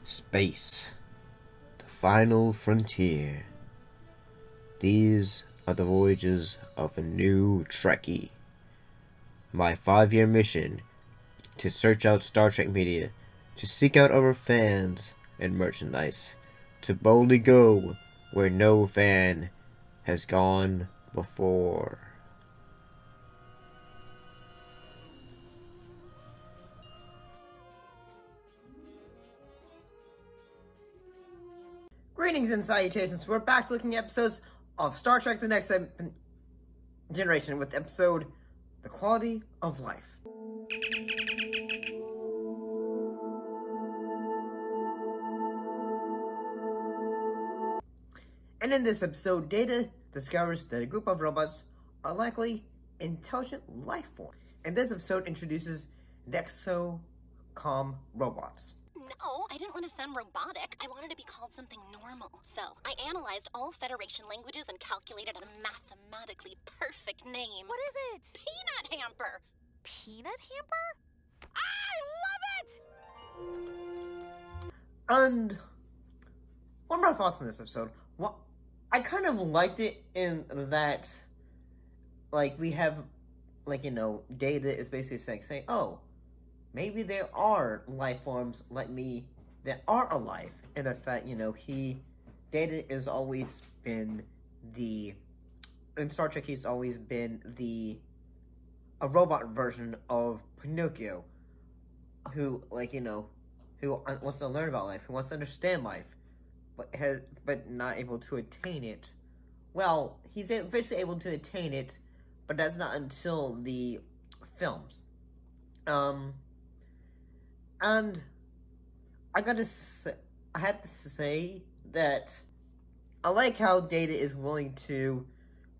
Space, the final frontier. These are the voyages of a new Trekkie. My 5-year mission to search out Star Trek media, to seek out our fans and merchandise, to boldly go where no fan has gone before. Greetings and salutations. We're back to looking at episodes of Star Trek The Next Generation with episode The Quality of Life. And in this episode, Data discovers that a group of robots are likely intelligent life forms. And this episode introduces the Exocomp Robots. No, I didn't want to sound robotic. I wanted to be called something normal. So I analyzed all Federation languages and calculated a mathematically perfect name. What is it? Peanut Hamper. Peanut hamper? I love it! And what are my thoughts on this episode? Well, I kind of liked it in that, like, we have, like, Data is basically saying, oh, maybe there are life forms like me that are alive. And in fact, Data has always been in Star Trek, he's always been a robot version of Pinocchio, who wants to learn about life, who wants to understand life, but not able to attain it. Well, he's eventually able to attain it, but that's not until the films. And I have to say that I like how Data is willing to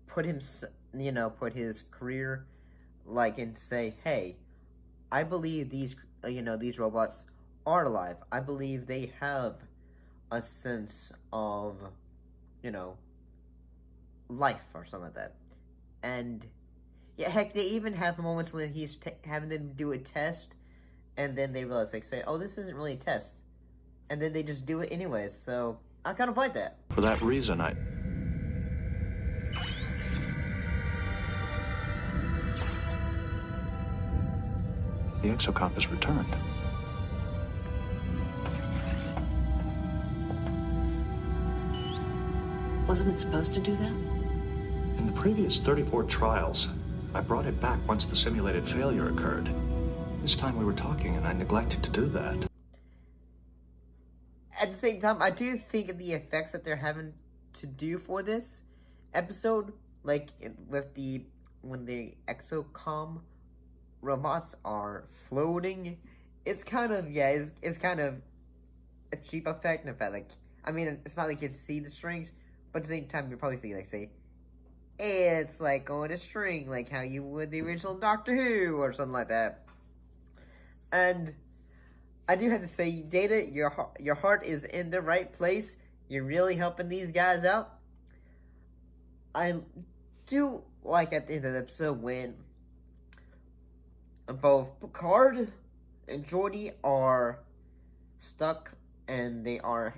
put his career, and say, hey, I believe these robots are alive. I believe they have a sense of, life or something like that. And yeah, heck, they even have moments when he's having them do a test, and then they realize, say, oh, this isn't really a test. And then they just do it anyways, so I kind of like that. For that reason, the Exocomp is returned. Wasn't it supposed to do that? In the previous 34 trials, I brought it back once the simulated failure occurred. This time we were talking and I neglected to do that. At the same time, I do think the effects that they're having to do for this episode, when the Exocomp robots are floating, it's kind of a cheap effect. In fact, it's not like you see the strings, but at the same time, you're probably thinking, it's like on a string, like how you would the original Doctor Who or something like that. And I do have to say, Data, your heart is in the right place. You're really helping these guys out. I do like at the end of the episode when both Picard and Geordi are stuck, and they are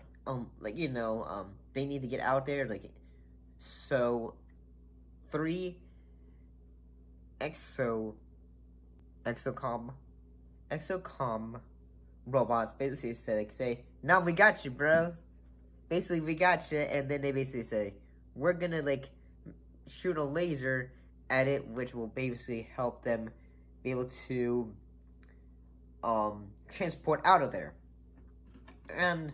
they need to get out there. So 3 Exocomp robots basically say, now we got you, bro. Basically, we got you, and then they basically say, we're gonna, shoot a laser at it, which will basically help them be able to, transport out of there. And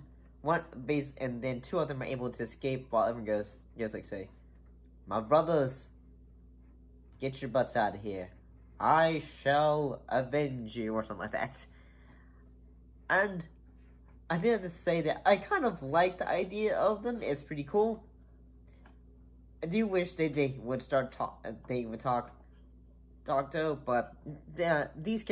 and then 2 of them are able to escape while everyone goes say, my brothers, get your butts out of here. I shall avenge you, or something like that. And I did have to say that I kind of like the idea of them. It's pretty cool. I do wish they would talk though, but these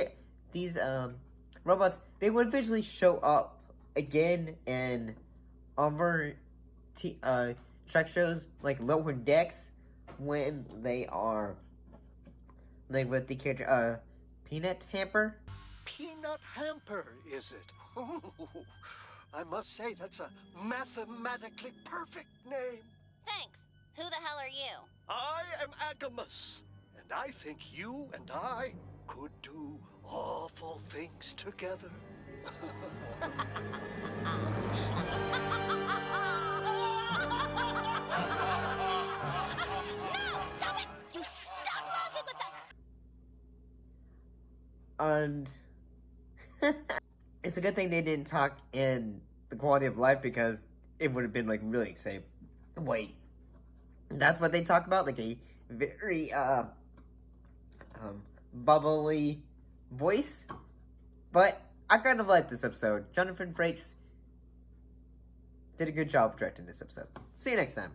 robots, they would eventually show up again in other Trek shows, like Lower Decks, when they are with the character Peanut Hamper. Peanut Hamper, is it? Oh, I must say that's a mathematically perfect name. Thanks. Who the hell are you? I am Agamus, and I think you and I could do awful things together. Stop it! You stop laughing with us! And it's a good thing they didn't talk in the quality of life, because it would have been like really insane. Wait, that's what they talk about? Like a very bubbly voice? But I kind of like this episode. Jonathan Frakes did a good job directing this episode. See you next time.